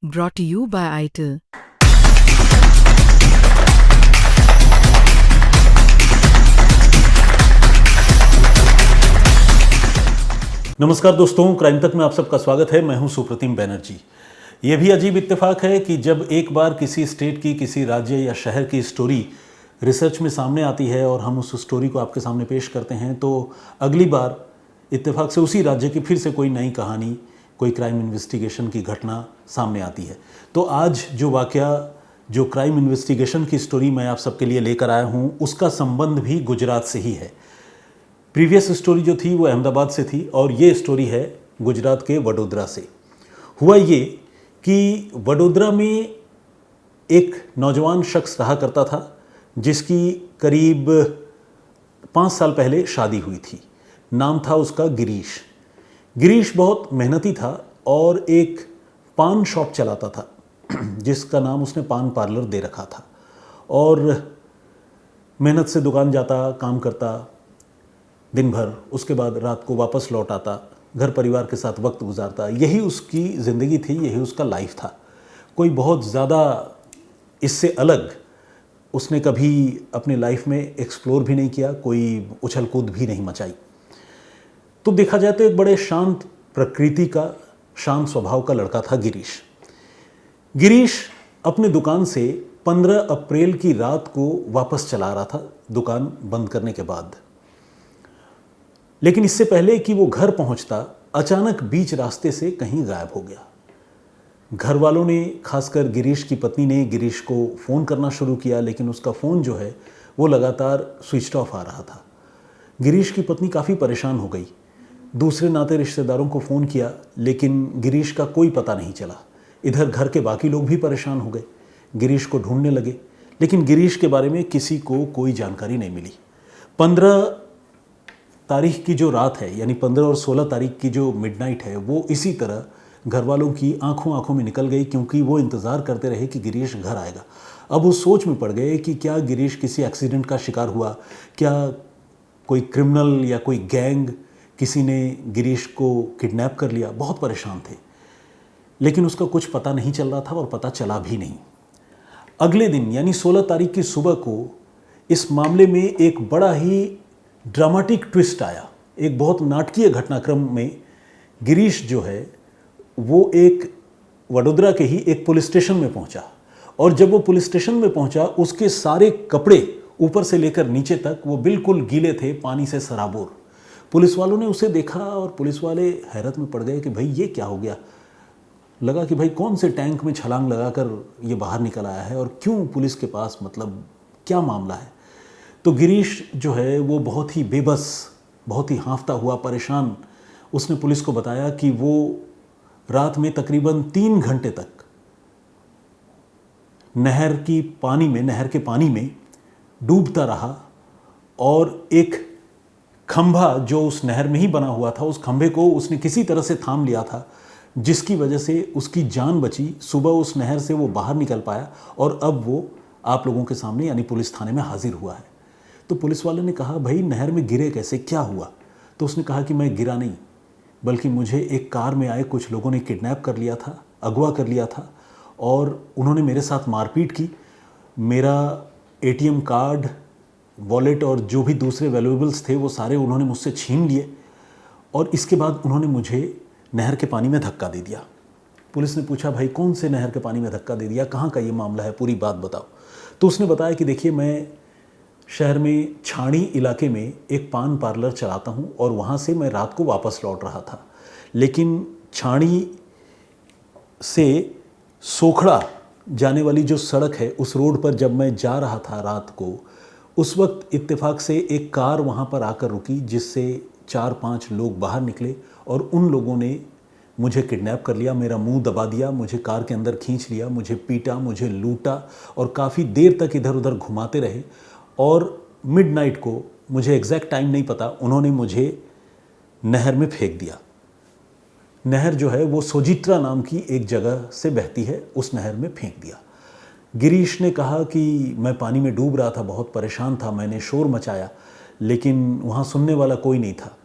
Brought to you by ITIL. नमस्कार दोस्तों, crime तक में आप सबका स्वागत है। मैं हूं सुप्रतिम बैनर्जी। ये भी अजीब इत्तेफाक है कि जब एक बार किसी स्टेट की, किसी राज्य या शहर की स्टोरी रिसर्च में सामने आती है और हम उस स्टोरी को आपके सामने पेश करते हैं, तो अगली बार इत्तेफाक से उसी राज्य की फिर से कोई नई कहानी, कोई क्राइम इन्वेस्टिगेशन की घटना सामने आती है। तो आज जो वाकया, जो क्राइम इन्वेस्टिगेशन की स्टोरी मैं आप सबके लिए लेकर आया हूँ, उसका संबंध भी गुजरात से ही है। प्रीवियस स्टोरी जो थी वो अहमदाबाद से थी और ये स्टोरी है गुजरात के वडोदरा से। हुआ ये कि वडोदरा में एक नौजवान शख्स रहा करता था जिसकी करीब 5 साल पहले शादी हुई थी। नाम था उसका गिरीश। गिरीश बहुत मेहनती था और एक पान शॉप चलाता था जिसका नाम उसने पान पार्लर दे रखा था। और मेहनत से दुकान जाता, काम करता दिन भर, उसके बाद रात को वापस लौट आता, घर परिवार के साथ वक्त गुजारता। यही उसकी ज़िंदगी थी, यही उसका लाइफ था। कोई बहुत ज़्यादा इससे अलग उसने कभी अपनी लाइफ में एक्सप्लोर भी नहीं किया, कोई उछल कूद भी नहीं मचाई। तो देखा जाए तो एक बड़े शांत प्रकृति का, शांत स्वभाव का लड़का था गिरीश। गिरीश अपने दुकान से 15 अप्रैल की रात को वापस चला रहा था, दुकान बंद करने के बाद। लेकिन इससे पहले कि वो घर पहुंचता, अचानक बीच रास्ते से कहीं गायब हो गया। घर वालों ने, खासकर गिरीश की पत्नी ने, गिरीश को फ़ोन करना शुरू किया, लेकिन उसका फ़ोन जो है वो लगातार स्विच ऑफ आ रहा था। गिरीश की पत्नी काफ़ी परेशान हो गई। दूसरे नाते रिश्तेदारों को फ़ोन किया, लेकिन गिरीश का कोई पता नहीं चला। इधर घर के बाकी लोग भी परेशान हो गए, गिरीश को ढूंढने लगे, लेकिन गिरीश के बारे में किसी को कोई जानकारी नहीं मिली। 15 तारीख की जो रात है, यानी 15 और 16 तारीख की जो मिडनाइट है, वो इसी तरह घर वालों की आंखों में निकल गई, क्योंकि वो इंतज़ार करते रहे कि गिरीश घर आएगा। अब वो सोच में पड़ गए कि क्या गिरीश किसी एक्सीडेंट का शिकार हुआ, क्या कोई क्रिमिनल या कोई गैंग, किसी ने गिरीश को किडनैप कर लिया। बहुत परेशान थे, लेकिन उसका कुछ पता नहीं चल रहा था और पता चला भी नहीं। अगले दिन यानी 16 तारीख की सुबह को इस मामले में एक बड़ा ही ड्रामेटिक ट्विस्ट आया। एक बहुत नाटकीय घटनाक्रम में गिरीश जो है वो एक वडोदरा के ही एक पुलिस स्टेशन में पहुंचा। और जब वो पुलिस स्टेशन में पहुंचा, उसके सारे कपड़े ऊपर से लेकर नीचे तक वो बिल्कुल गीले थे, पानी से सराबोर। पुलिस वालों ने उसे देखा और पुलिस वाले हैरत में पड़ गए कि भाई ये क्या हो गया। लगा कि भाई कौन से टैंक में छलांग लगाकर ये बाहर निकल आया है और क्यों पुलिस के पास, मतलब क्या मामला है। तो गिरीश जो है वो बहुत ही बेबस, बहुत ही हाँफता हुआ, परेशान, उसने पुलिस को बताया कि वो रात में तकरीबन 3 घंटे तक नहर के पानी में डूबता रहा और एक खंभा जो उस नहर में ही बना हुआ था, उस खंभे को उसने किसी तरह से थाम लिया था, जिसकी वजह से उसकी जान बची। सुबह उस नहर से वो बाहर निकल पाया और अब वो आप लोगों के सामने यानी पुलिस थाने में हाजिर हुआ है। तो पुलिस वाले ने कहा, भाई नहर में गिरे कैसे, क्या हुआ। तो उसने कहा कि मैं गिरा नहीं, बल्कि मुझे एक कार में आए कुछ लोगों ने किडनैप कर लिया था, अगवा कर लिया था और उन्होंने मेरे साथ मारपीट की। मेरा एटीएम कार्ड, वॉलेट और जो भी दूसरे वैल्यूएबल्स थे वो सारे उन्होंने मुझसे छीन लिए और इसके बाद उन्होंने मुझे नहर के पानी में धक्का दे दिया। पुलिस ने पूछा, भाई कौन से नहर के पानी में धक्का दे दिया, कहाँ का ये मामला है, पूरी बात बताओ। तो उसने बताया कि देखिए, मैं शहर में छाणी इलाके में एक पान पार्लर चलाता हूँ और वहाँ से मैं रात को वापस लौट रहा था, लेकिन छाणी से सोखड़ा जाने वाली जो सड़क है, उस रोड पर जब मैं जा रहा था रात को, उस वक्त इत्तेफाक से एक कार वहाँ पर आकर रुकी, जिससे 4-5 लोग बाहर निकले और उन लोगों ने मुझे किडनैप कर लिया, मेरा मुंह दबा दिया, मुझे कार के अंदर खींच लिया, मुझे पीटा, मुझे लूटा और काफ़ी देर तक इधर उधर घुमाते रहे। और मिडनाइट को, मुझे एग्जैक्ट टाइम नहीं पता, उन्होंने मुझे नहर में फेंक दिया। नहर जो है वो सोजित्रा नाम की एक जगह से बहती है, उस नहर में फेंक दिया। गिरीश ने कहा कि मैं पानी में डूब रहा था, बहुत परेशान था, मैंने शोर मचाया, लेकिन वहाँ सुनने वाला कोई नहीं था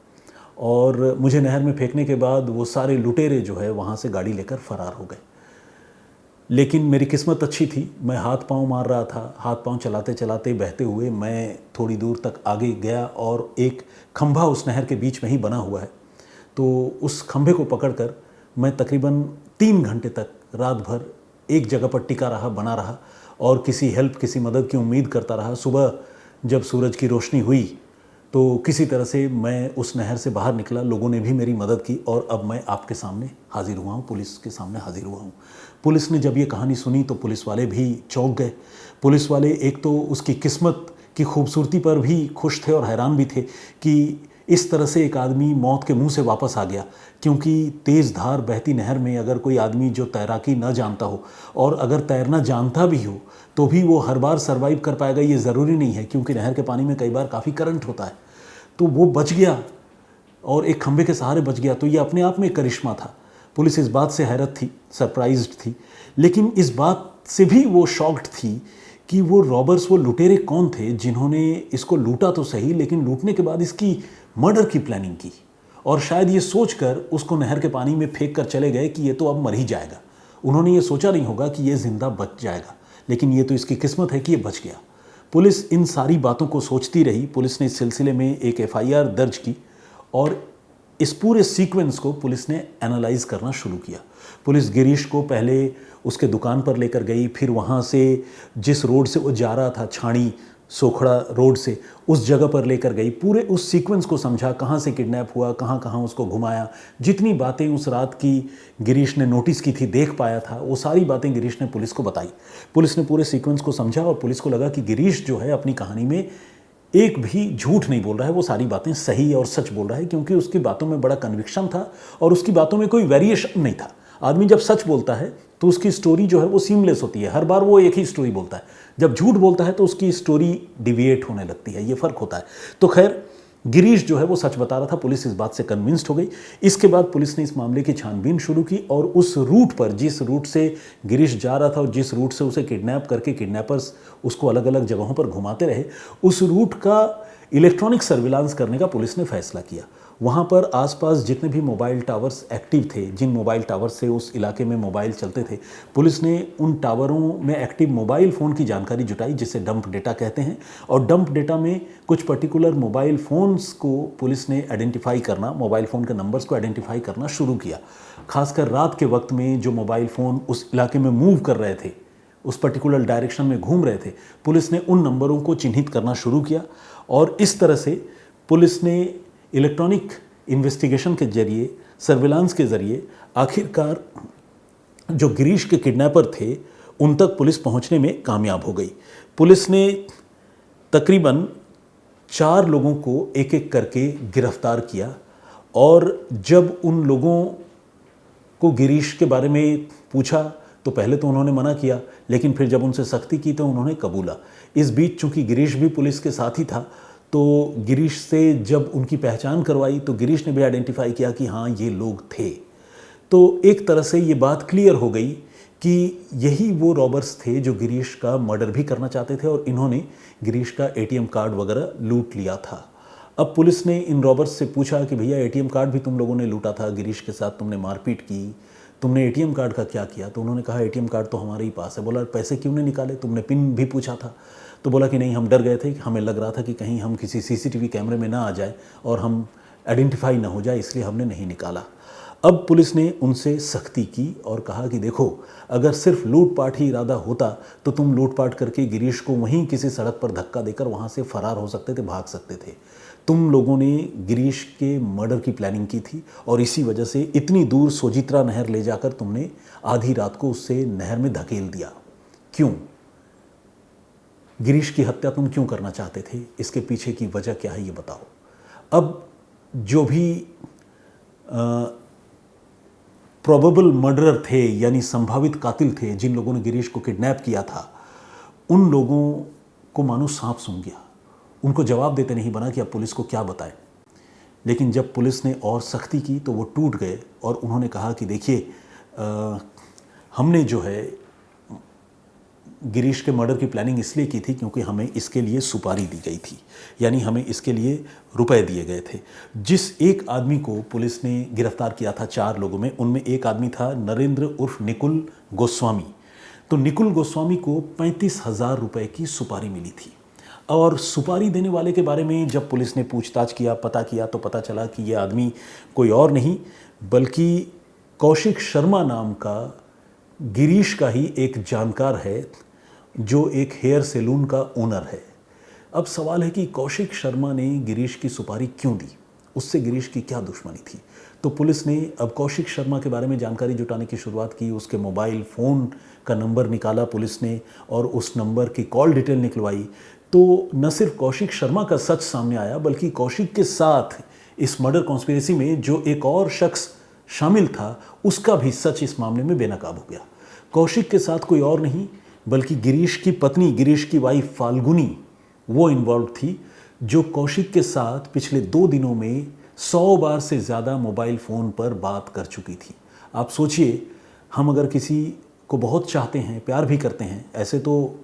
और मुझे नहर में फेंकने के बाद वो सारे लुटेरे जो है वहाँ से गाड़ी लेकर फरार हो गए। लेकिन मेरी किस्मत अच्छी थी, मैं हाथ पांव मार रहा था। हाथ पांव चलाते चलाते बहते हुए मैं थोड़ी दूर तक आगे गया और एक खंभा उस नहर के बीच में ही बना हुआ है। तो उस खंभे को पकड़कर मैं तकरीबन 3 घंटे तक रात भर एक जगह पर टिका रहा, बना रहा और किसी हेल्प, किसी मदद की उम्मीद करता रहा। सुबह जब सूरज की रोशनी हुई तो किसी तरह से मैं उस नहर से बाहर निकला, लोगों ने भी मेरी मदद की और अब मैं आपके सामने हाजिर हुआ हूँ, पुलिस के सामने हाजिर हुआ हूँ। पुलिस ने जब ये कहानी सुनी तो पुलिस वाले भी चौंक गए। पुलिस वाले एक तो उसकी किस्मत की खूबसूरती पर भी खुश थे और हैरान भी थे कि इस तरह से एक आदमी मौत के मुंह से वापस आ गया, क्योंकि तेज़ धार बहती नहर में अगर कोई आदमी जो तैराकी न जानता हो और अगर तैरना जानता भी हो तो भी वो हर बार सर्वाइव कर पाएगा ये ज़रूरी नहीं है, क्योंकि नहर के पानी में कई बार काफ़ी करंट होता है। तो वो बच गया और एक खंभे के सहारे बच गया, तो ये अपने आप में एक करिश्मा था। पुलिस इस बात से हैरत थी, सरप्राइज्ड थी, लेकिन इस बात से भी वो शॉक्ड थी कि वो रॉबर्स, वो लुटेरे कौन थे जिन्होंने इसको लूटा तो सही, लेकिन लूटने के बाद इसकी मर्डर की प्लानिंग की और शायद ये सोचकर उसको नहर के पानी में फेंक कर चले गए कि ये तो अब मर ही जाएगा। उन्होंने ये सोचा नहीं होगा कि ये जिंदा बच जाएगा, लेकिन ये तो इसकी किस्मत है कि ये बच गया। पुलिस इन सारी बातों को सोचती रही। पुलिस ने इस सिलसिले में एक FIR दर्ज की और इस पूरे सीक्वेंस को पुलिस ने एनालाइज करना शुरू किया। पुलिस गिरीश को पहले उसके दुकान पर लेकर गई, फिर वहाँ से जिस रोड से वो जा रहा था, छाणी सोखड़ा रोड से, उस जगह पर लेकर गई। पूरे उस सीक्वेंस को समझा, कहाँ से किडनैप हुआ, कहाँ कहाँ उसको घुमाया, जितनी बातें उस रात की गिरीश ने नोटिस की थी, देख पाया था, वो सारी बातें गिरीश ने पुलिस को बताई। पुलिस ने पूरे सीक्वेंस को समझा और पुलिस को लगा कि गिरीश जो है अपनी कहानी में एक भी झूठ नहीं बोल रहा है, वो सारी बातें सही और सच बोल रहा है, क्योंकि उसकी बातों में बड़ा कन्विक्शन था और उसकी बातों में कोई वेरिएशन नहीं था। आदमी जब सच बोलता है तो उसकी स्टोरी जो है वो सीमलेस होती है, हर बार वो एक ही स्टोरी बोलता है। जब झूठ बोलता है तो उसकी स्टोरी डिविएट होने लगती है, ये फ़र्क होता है। तो खैर, गिरीश जो है वो सच बता रहा था, पुलिस इस बात से कन्विंस्ड हो गई। इसके बाद पुलिस ने इस मामले की छानबीन शुरू की और उस रूट पर, जिस रूट से गिरीश जा रहा था और जिस रूट से उसे किडनैप करके किडनैपर्स उसको अलग अलग जगहों पर घुमाते रहे, उस रूट का इलेक्ट्रॉनिक सर्विलांस करने का पुलिस ने फैसला किया। वहाँ पर आसपास जितने भी मोबाइल टावर्स एक्टिव थे, जिन मोबाइल टावर से उस इलाके में मोबाइल चलते थे, पुलिस ने उन टावरों में एक्टिव मोबाइल फ़ोन की जानकारी जुटाई, जिसे डंप डेटा कहते हैं। और डंप डेटा में कुछ पर्टिकुलर मोबाइल फ़ोन्स को पुलिस ने आइडेंटिफाई करना, मोबाइल फ़ोन के नंबर्स को आइडेंटिफाई करना शुरू किया। खासकर रात के वक्त में जो मोबाइल फ़ोन उस इलाके में मूव कर रहे थे, उस पर्टिकुलर डायरेक्शन में घूम रहे थे, पुलिस ने उन नंबरों को चिन्हित करना शुरू किया। और इस तरह से पुलिस ने इलेक्ट्रॉनिक इन्वेस्टिगेशन के जरिए, सर्विलांस के ज़रिए, आखिरकार जो गिरीश के किडनैपर थे उन तक पुलिस पहुंचने में कामयाब हो गई। पुलिस ने तकरीबन 4 लोगों को एक एक करके गिरफ्तार किया और जब उन लोगों को गिरीश के बारे में पूछा तो पहले तो उन्होंने मना किया, लेकिन फिर जब उनसे सख्ती की तो उन्होंने कबूला। इस बीच चूंकि गिरीश भी पुलिस के साथ ही था, तो गिरीश से जब उनकी पहचान करवाई तो गिरीश ने भी आइडेंटिफाई किया कि हाँ, ये लोग थे। तो एक तरह से ये बात क्लियर हो गई कि यही वो रॉबर्स थे जो गिरीश का मर्डर भी करना चाहते थे और इन्होंने गिरीश का ATM कार्ड वगैरह लूट लिया था। अब पुलिस ने इन रॉबर्स से पूछा कि भैया, ATM कार्ड भी तुम लोगों ने लूटा था, गिरीश के साथ तुमने मारपीट की, तुमने ATM कार्ड का क्या किया? तो उन्होंने कहा ATM कार्ड तो हमारे ही पास है। बोला पैसे क्यों नहीं निकाले? तुमने पिन भी पूछा था? तो बोला कि नहीं, हम डर गए थे, हमें लग रहा था कि कहीं हम किसी CCTV कैमरे में ना आ जाए और हम आइडेंटिफाई ना हो जाए, इसलिए हमने नहीं निकाला। अब पुलिस ने उनसे सख्ती की और कहा कि देखो, अगर सिर्फ लूटपाट ही इरादा होता तो तुम लूटपाट करके गिरीश को वहीं किसी सड़क पर धक्का देकर वहाँ से फरार हो सकते थे, भाग सकते थे। तुम लोगों ने गिरीश के मर्डर की प्लानिंग की थी और इसी वजह से इतनी दूर सोजित्रा नहर ले जाकर तुमने आधी रात को उससे नहर में धकेल दिया। क्यों? गिरीश की हत्या तुम क्यों करना चाहते थे? इसके पीछे की वजह क्या है, ये बताओ। अब जो भी प्रोबेबल मर्डरर थे, यानी संभावित कातिल थे, जिन लोगों ने गिरीश को किडनैप किया था, उन लोगों को मानो सांप सूंघ गया। उनको जवाब देते नहीं बना कि अब पुलिस को क्या बताएं। लेकिन जब पुलिस ने और सख्ती की तो वो टूट गए और उन्होंने कहा कि देखिए, हमने जो है गिरीश के मर्डर की प्लानिंग इसलिए की थी क्योंकि हमें इसके लिए सुपारी दी गई थी, यानी हमें इसके लिए रुपए दिए गए थे। जिस एक आदमी को पुलिस ने गिरफ्तार किया था 4 लोगों में, उनमें एक आदमी था नरेंद्र उर्फ निकुल गोस्वामी। तो निकुल गोस्वामी को 35,000 रुपए की सुपारी मिली थी। और सुपारी देने वाले के बारे में जब पुलिस ने पूछताछ किया, पता किया, तो पता चला कि यह आदमी कोई और नहीं बल्कि कौशिक शर्मा नाम का गिरीश का ही एक जानकार है, जो एक हेयर सैलून का ओनर है। अब सवाल है कि कौशिक शर्मा ने गिरीश की सुपारी क्यों दी, उससे गिरीश की क्या दुश्मनी थी। तो पुलिस ने अब कौशिक शर्मा के बारे में जानकारी जुटाने की शुरुआत की। उसके मोबाइल फ़ोन का नंबर निकाला पुलिस ने और उस नंबर की कॉल डिटेल निकलवाई। तो न सिर्फ कौशिक शर्मा का सच सामने आया बल्कि कौशिक के साथ इस मर्डर कॉन्स्पिरेसी में जो एक और शख्स शामिल था उसका भी सच इस मामले में बेनकाब हो गया। कौशिक के साथ कोई और नहीं बल्कि गिरीश की पत्नी, गिरीश की वाइफ फाल्गुनी, वो इन्वॉल्व थी, जो कौशिक के साथ पिछले 2 दिनों में 100 बार से ज़्यादा मोबाइल फ़ोन पर बात कर चुकी थी। आप सोचिए, हम अगर किसी को बहुत चाहते हैं, प्यार भी करते हैं, ऐसे तो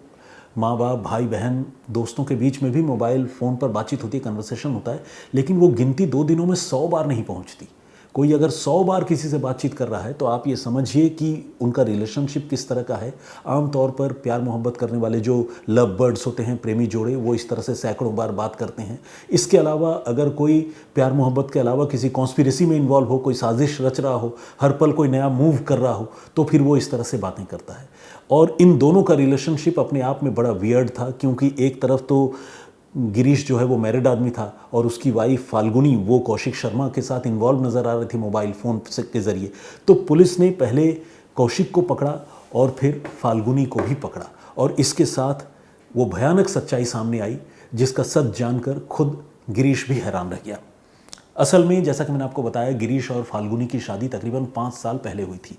माँ बाप, भाई बहन, दोस्तों के बीच में भी मोबाइल फ़ोन पर बातचीत होती है, कन्वर्सेशन होता है, लेकिन वो गिनती 2 दिनों में 100 बार नहीं पहुँचती। कोई अगर 100 बार किसी से बातचीत कर रहा है तो आप ये समझिए कि उनका रिलेशनशिप किस तरह का है। आमतौर पर प्यार मोहब्बत करने वाले जो लव बर्ड्स होते हैं, प्रेमी जोड़े, वो इस तरह से सैकड़ों बार बात करते हैं। इसके अलावा अगर कोई प्यार मोहब्बत के अलावा किसी कॉन्स्पिरेसी में इन्वॉल्व हो, कोई साजिश रच रहा हो, हर पल कोई नया मूव कर रहा हो, तो फिर वो इस तरह से बातें करता है। और इन दोनों का रिलेशनशिप अपने आप में बड़ा वियर्ड था, क्योंकि एक तरफ तो गिरीश जो है वो मैरिड आदमी था और उसकी वाइफ फाल्गुनी वो कौशिक शर्मा के साथ इन्वॉल्व नज़र आ रही थी मोबाइल फ़ोन के ज़रिए। तो पुलिस ने पहले कौशिक को पकड़ा और फिर फाल्गुनी को भी पकड़ा और इसके साथ वो भयानक सच्चाई सामने आई जिसका सच जानकर खुद गिरीश भी हैरान रह गया। असल में जैसा कि मैंने आपको बताया, गिरीश और फाल्गुनी की शादी तकरीबन 5 साल पहले हुई थी,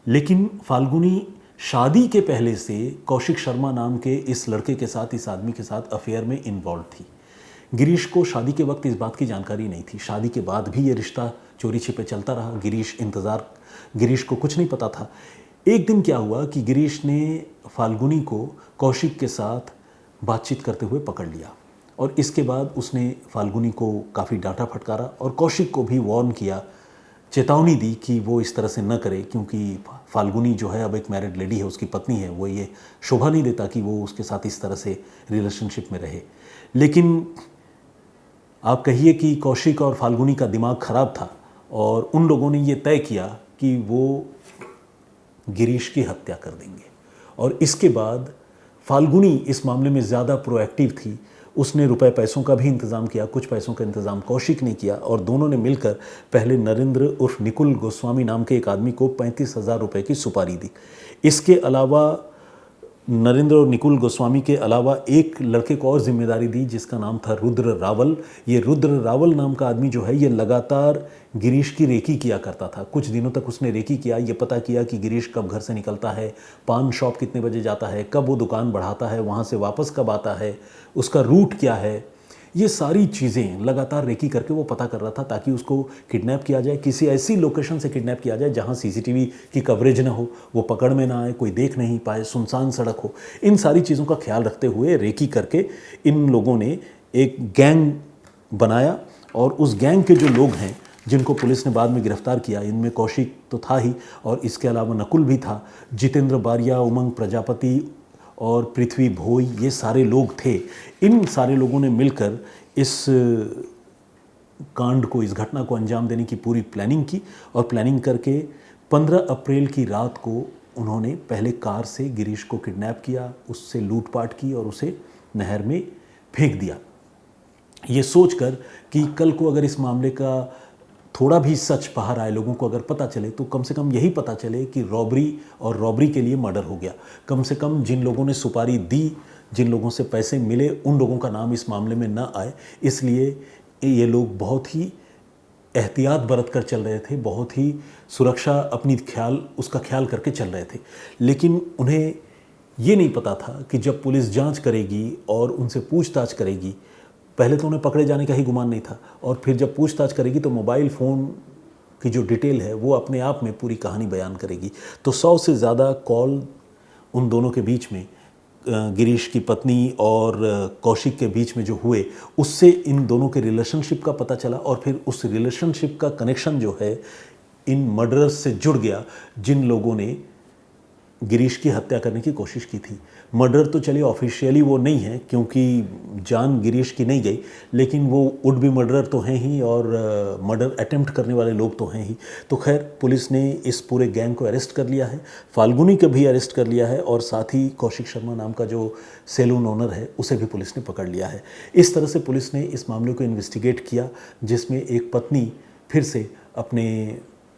लेकिन फाल्गुनी शादी के पहले से कौशिक शर्मा नाम के इस लड़के के साथ, इस आदमी के साथ अफेयर में इन्वॉल्व थी। गिरीश को शादी के वक्त इस बात की जानकारी नहीं थी। शादी के बाद भी ये रिश्ता चोरी छिपे चलता रहा। गिरीश को कुछ नहीं पता था। एक दिन क्या हुआ कि गिरीश ने फाल्गुनी को कौशिक के साथ बातचीत करते हुए पकड़ लिया और इसके बाद उसने फाल्गुनी को काफ़ी डांटा फटकारा और कौशिक को भी वार्न किया, चेतावनी दी कि वो इस तरह से न करे, क्योंकि फाल्गुनी जो है अब एक मैरिड लेडी है, उसकी पत्नी है, वो ये शोभा नहीं देता कि वो उसके साथ इस तरह से रिलेशनशिप में रहे। लेकिन आप कहिए कि कौशिक और फाल्गुनी का दिमाग ख़राब था और उन लोगों ने ये तय किया कि वो गिरीश की हत्या कर देंगे। और इसके बाद फाल्गुनी इस मामले में ज़्यादा प्रोएक्टिव थी। उसने रुपए पैसों का भी इंतज़ाम किया, कुछ पैसों का इंतज़ाम कौशिक ने किया और दोनों ने मिलकर पहले नरेंद्र उर्फ निकुल गोस्वामी नाम के एक आदमी को 35,000 रुपये की सुपारी दी। इसके अलावा नरेंद्र और निकुल गोस्वामी के अलावा एक लड़के को और जिम्मेदारी दी जिसका नाम था रुद्र रावल। ये रुद्र रावल नाम का आदमी जो है ये लगातार गिरीश की रेकी किया करता था। कुछ दिनों तक उसने रेकी किया, ये पता किया कि गिरीश कब घर से निकलता है, पान शॉप कितने बजे जाता है, कब वो दुकान बढ़ाता है, वहाँ से वापस कब आता है, उसका रूट क्या है। ये सारी चीज़ें लगातार रेकी करके वो पता कर रहा था ताकि उसको किडनैप किया जाए, किसी ऐसी लोकेशन से किडनैप किया जाए जहां सीसीटीवी की कवरेज ना हो, वो पकड़ में ना आए, कोई देख नहीं पाए, सुनसान सड़क हो। इन सारी चीज़ों का ख्याल रखते हुए रेकी करके इन लोगों ने एक गैंग बनाया और उस गैंग के जो लोग हैं जिनको पुलिस ने बाद में गिरफ्तार किया, इनमें कौशिक तो था ही और इसके अलावा नकुल भी था, जितेंद्र बारिया, उमंग प्रजापति और पृथ्वी भोई, ये सारे लोग थे। इन सारे लोगों ने मिलकर इस कांड को, इस घटना को अंजाम देने की पूरी प्लानिंग की और प्लानिंग करके 15 अप्रैल की रात को उन्होंने पहले कार से गिरीश को किडनैप किया, उससे लूटपाट की और उसे नहर में फेंक दिया, ये सोचकर कि कल को अगर इस मामले का थोड़ा भी सच बाहर आए, लोगों को अगर पता चले तो कम से कम यही पता चले कि रॉबरी के लिए मर्डर हो गया। कम से कम जिन लोगों ने सुपारी दी, जिन लोगों से पैसे मिले, उन लोगों का नाम इस मामले में न आए। इसलिए ये लोग बहुत ही एहतियात बरत कर चल रहे थे, बहुत ही सुरक्षा उसका ख्याल करके चल रहे थे। लेकिन उन्हें ये नहीं पता था कि जब पुलिस जांच करेगी और उनसे पूछताछ करेगी, पहले तो उन्हें पकड़े जाने का ही गुमान नहीं था और फिर जब पूछताछ करेगी तो मोबाइल फ़ोन की जो डिटेल है वो अपने आप में पूरी कहानी बयान करेगी। तो 100 से ज़्यादा कॉल उन दोनों के बीच में, गिरीश की पत्नी और कौशिक के बीच में जो हुए, उससे इन दोनों के रिलेशनशिप का पता चला और फिर उस रिलेशनशिप का कनेक्शन जो है इन मर्डरर्स से जुड़ गया जिन लोगों ने गिरीश की हत्या करने की कोशिश की थी। मर्डर तो चलिए ऑफिशियली वो नहीं है क्योंकि जान गिरीश की नहीं गई, लेकिन वो वुड बी मर्डरर तो हैं ही और मर्डर अटेम्प्ट करने वाले लोग तो हैं ही। तो खैर पुलिस ने इस पूरे गैंग को अरेस्ट कर लिया है, फाल्गुनी को भी अरेस्ट कर लिया है और साथ ही कौशिक शर्मा नाम का जो सैलून ओनर है उसे भी पुलिस ने पकड़ लिया है। इस तरह से पुलिस ने इस मामले को इन्वेस्टिगेट किया जिसमें एक पत्नी फिर से अपने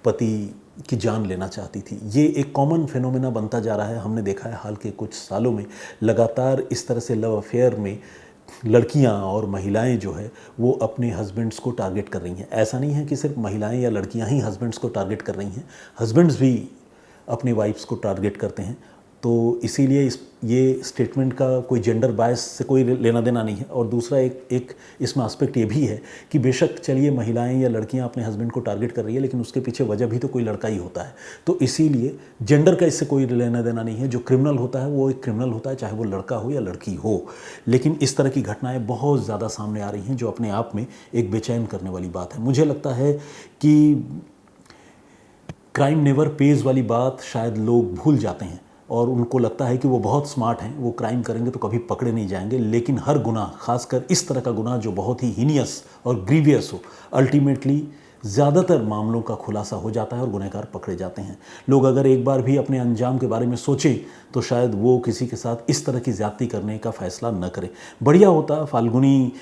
पति की जान लेना चाहती थी। ये एक कॉमन फिनोमेना बनता जा रहा है। हमने देखा है हाल के कुछ सालों में लगातार इस तरह से लव अफेयर में लड़कियां और महिलाएं जो है वो अपने हस्बैंड्स को टारगेट कर रही हैं। ऐसा नहीं है कि सिर्फ महिलाएं या लड़कियां ही हस्बैंड्स को टारगेट कर रही हैं, हस्बैंड्स भी अपनी वाइफ्स को टारगेट करते हैं। तो इसीलिए ये स्टेटमेंट का कोई जेंडर बायस से कोई लेना देना नहीं है। और दूसरा एक इसमें एस्पेक्ट ये भी है कि बेशक चलिए महिलाएं या लड़कियां अपने हस्बैंड को टारगेट कर रही है, लेकिन उसके पीछे वजह भी तो कोई लड़का ही होता है। तो इसीलिए जेंडर का इससे कोई लेना देना नहीं है। जो क्रिमिनल होता है वो एक क्रिमिनल होता है, चाहे वो लड़का हो या लड़की हो। लेकिन इस तरह की घटनाएँ बहुत ज़्यादा सामने आ रही हैं जो अपने आप में एक बेचैन करने वाली बात है। मुझे लगता है कि क्राइम नेवर पेज वाली बात शायद लोग भूल जाते हैं और उनको लगता है कि वो बहुत स्मार्ट हैं, वो क्राइम करेंगे तो कभी पकड़े नहीं जाएंगे। लेकिन हर गुनाह, खासकर इस तरह का गुनाह जो बहुत ही हीनियस और ग्रीवियस हो, अल्टीमेटली ज़्यादातर मामलों का खुलासा हो जाता है और गुनहगार पकड़े जाते हैं। लोग अगर एक बार भी अपने अंजाम के बारे में सोचें तो शायद वो किसी के साथ इस तरह की ज़्यादती करने का फ़ैसला न करें। बढ़िया होता फाल्गुनी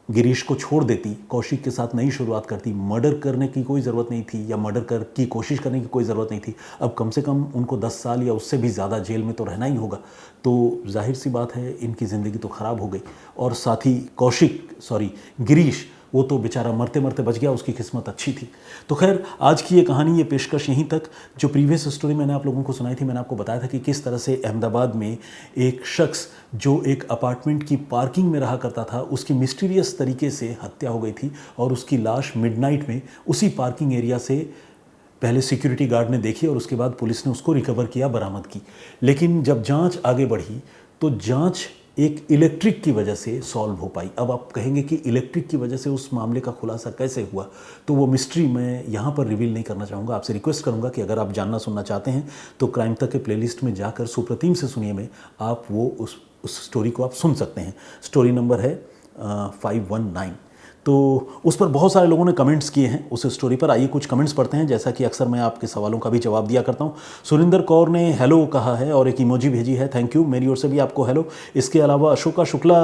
गिरीश को छोड़ देती, कौशिक के साथ नई शुरुआत करती, मर्डर करने की कोई ज़रूरत नहीं थी या मर्डर की कोशिश करने की कोई ज़रूरत नहीं थी। अब कम से कम उनको 10 साल या उससे भी ज़्यादा जेल में तो रहना ही होगा। तो जाहिर सी बात है इनकी ज़िंदगी तो ख़राब हो गई। और साथ ही गिरीश वो तो बेचारा मरते मरते बच गया, उसकी किस्मत अच्छी थी। तो खैर आज की ये कहानी, ये पेशकश यहीं तक। जो प्रीवियस स्टोरी मैंने आप लोगों को सुनाई थी, मैंने आपको बताया था कि किस तरह से अहमदाबाद में एक शख्स जो एक अपार्टमेंट की पार्किंग में रहा करता था, उसकी मिस्टीरियस तरीके से हत्या हो गई थी और उसकी लाश मिडनाइट में उसी पार्किंग एरिया से पहले सिक्योरिटी गार्ड ने देखी और उसके बाद पुलिस ने उसको रिकवर किया, बरामद की। लेकिन जब जांच आगे बढ़ी तो जांच एक इलेक्ट्रिक की वजह से सॉल्व हो पाई। अब आप कहेंगे कि इलेक्ट्रिक की वजह से उस मामले का खुलासा कैसे हुआ, तो वो मिस्ट्री मैं यहाँ पर रिवील नहीं करना चाहूँगा। आपसे रिक्वेस्ट करूँगा कि अगर आप जानना सुनना चाहते हैं तो क्राइम तक के प्लेलिस्ट में जाकर सुप्रतिम से सुनिए में आप वो उस स्टोरी को आप सुन सकते हैं। स्टोरी नंबर है 519। तो उस पर बहुत सारे लोगों ने कमेंट्स किए हैं उस स्टोरी पर। आइए कुछ कमेंट्स पढ़ते हैं, जैसा कि अक्सर मैं आपके सवालों का भी जवाब दिया करता हूं। सुरिंदर कौर ने हेलो कहा है और एक इमोजी भेजी है, थैंक यू, मेरी ओर से भी आपको हेलो। इसके अलावा अशोका शुक्ला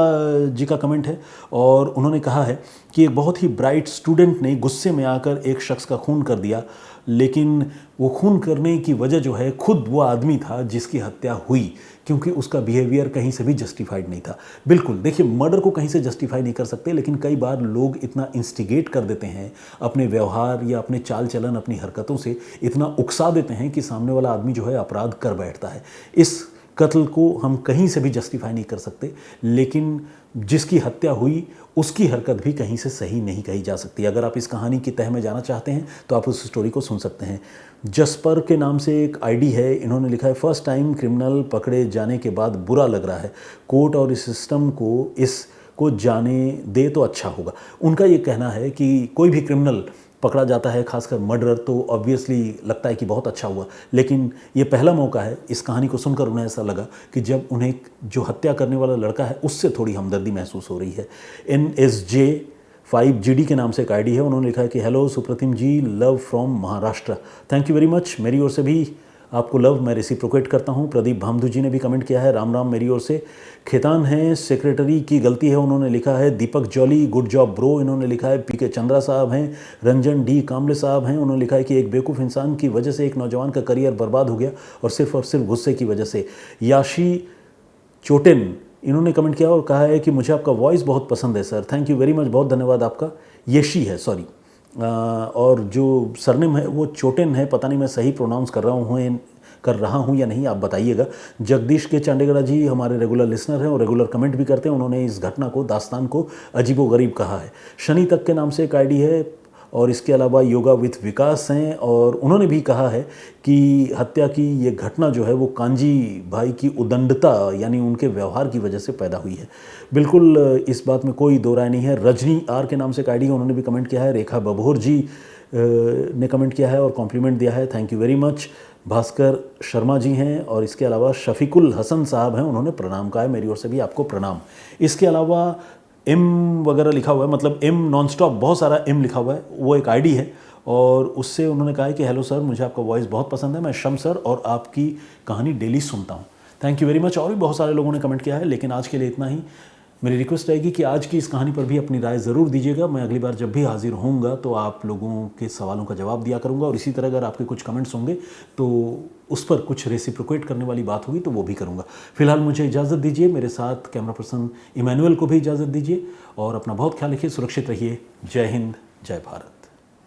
जी का कमेंट है और उन्होंने कहा है कि एक बहुत ही ब्राइट स्टूडेंट ने गुस्से में आकर एक शख्स का खून कर दिया, लेकिन वो खून करने की वजह जो है खुद वो आदमी था जिसकी हत्या हुई, क्योंकि उसका बिहेवियर कहीं से भी जस्टिफाइड नहीं था। बिल्कुल, देखिए मर्डर को कहीं से जस्टिफाई नहीं कर सकते, लेकिन कई बार लोग इतना इंस्टिगेट कर देते हैं अपने व्यवहार या अपने चाल चलन, अपनी हरकतों से इतना उकसा देते हैं कि सामने वाला आदमी जो है अपराध कर बैठता है। इस कत्ल को हम कहीं से भी जस्टिफाई नहीं कर सकते, लेकिन जिसकी हत्या हुई उसकी हरकत भी कहीं से सही नहीं कही जा सकती। अगर आप इस कहानी की तह में जाना चाहते हैं तो आप उस स्टोरी को सुन सकते हैं। जसपर के नाम से एक आईडी है, इन्होंने लिखा है फर्स्ट टाइम क्रिमिनल पकड़े जाने के बाद बुरा लग रहा है, कोर्ट और इस सिस्टम को इसको जाने दे तो अच्छा होगा। उनका ये कहना है कि कोई भी क्रिमिनल पकड़ा जाता है, खासकर मर्डरर, तो ऑब्वियसली लगता है कि बहुत अच्छा हुआ, लेकिन ये पहला मौका है। इस कहानी को सुनकर उन्हें ऐसा लगा कि जब उन्हें जो हत्या करने वाला लड़का है उससे थोड़ी हमदर्दी महसूस हो रही है। NSJ5GD के नाम से एक आईडी है, उन्होंने लिखा है कि hello Supratim ji, love from Maharashtra. Thank you very much, मेरी ओर से भी आपको लव मैं रेसिप्रोकेट करता हूं। प्रदीप भामदू जी ने भी कमेंट किया है, राम राम मेरी ओर से। खेतान है, सेक्रेटरी की गलती है, उन्होंने लिखा है। दीपक जॉली, गुड जॉब ब्रो, इन्होंने लिखा है। PK चंद्रा साहब हैं। रंजन डी कामले साहब हैं, उन्होंने लिखा है कि एक बेवकूफ़ इंसान की वजह से एक नौजवान का करियर बर्बाद हो गया और सिर्फ गुस्से की वजह से। याशी चोटेन, इन्होंने कमेंट किया और कहा है कि मुझे आपका वॉइस बहुत पसंद है sir, thank you very much, बहुत धन्यवाद आपका। येशी है, सॉरी, और जो सरनेम है वो चोटेन है, पता नहीं मैं सही प्रोनाउंस कर रहा हूँ या नहीं, आप बताइएगा। जगदीश के चांडेगड़ा जी हमारे रेगुलर लिसनर हैं और रेगुलर कमेंट भी करते हैं, उन्होंने इस घटना को, दास्तान को अजीबोगरीब कहा है। शनि तक के नाम से एक आईडी है और इसके अलावा योगा विथ विकास हैं और उन्होंने भी कहा है कि हत्या की ये घटना जो है वो कांजी भाई की उदंडता यानी उनके व्यवहार की वजह से पैदा हुई है। बिल्कुल इस बात में कोई दो राय नहीं है। रजनी आर के नाम से एक आईडी है, उन्होंने भी कमेंट किया है। रेखा बभोर जी ने कमेंट किया है और कॉम्प्लीमेंट दिया है, thank you very much. Bhaskar Sharma ji हैं और इसके अलावा शफीकुल हसन साहब हैं, उन्होंने प्रणाम कहा है, मेरी ओर से भी आपको प्रणाम। इसके अलावा एम वगैरह लिखा हुआ है, मतलब एम नॉन स्टॉप, बहुत सारा एम लिखा हुआ है, वो एक आईडी है और उससे उन्होंने कहा है कि हेलो सर, मुझे आपका वॉइस बहुत पसंद है, मैं शम सर और आपकी कहानी डेली सुनता हूँ। Thank you very much. और भी बहुत सारे लोगों ने कमेंट किया है, लेकिन आज के लिए इतना ही। मेरी रिक्वेस्ट रहेगी कि आज की इस कहानी पर भी अपनी राय ज़रूर दीजिएगा। मैं अगली बार जब भी हाजिर होऊंगा तो आप लोगों के सवालों का जवाब दिया करूंगा और इसी तरह अगर आपके कुछ कमेंट्स होंगे तो उस पर कुछ रेसिप्रोकेट करने वाली बात होगी तो वो भी करूंगा। फिलहाल मुझे इजाज़त दीजिए, मेरे साथ कैमरा पर्सन इमैनुअल को भी इजाज़त दीजिए और अपना बहुत ख्याल रखिए, सुरक्षित रहिए। जय हिंद, जय भारत।